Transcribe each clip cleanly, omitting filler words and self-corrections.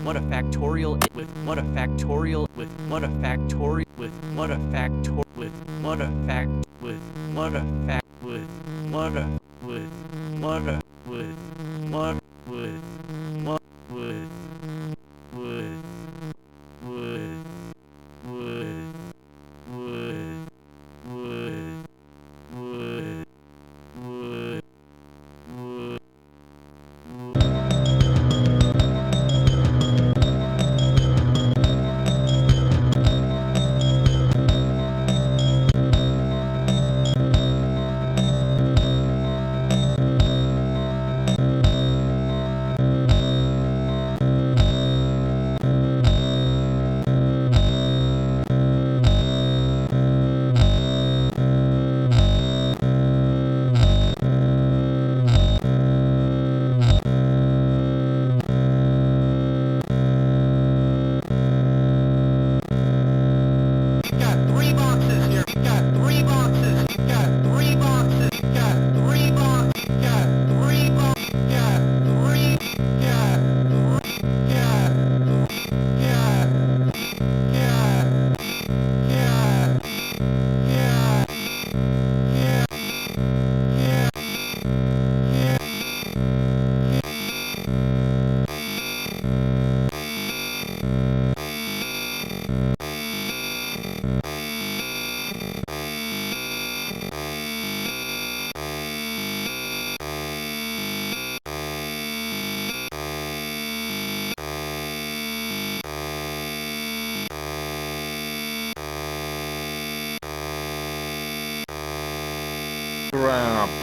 what a factorial with what a factorial with what a factorial with what a factor with what a fact with what a fact with what a with what a with what with what with with with with would would would would would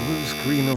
Blue screen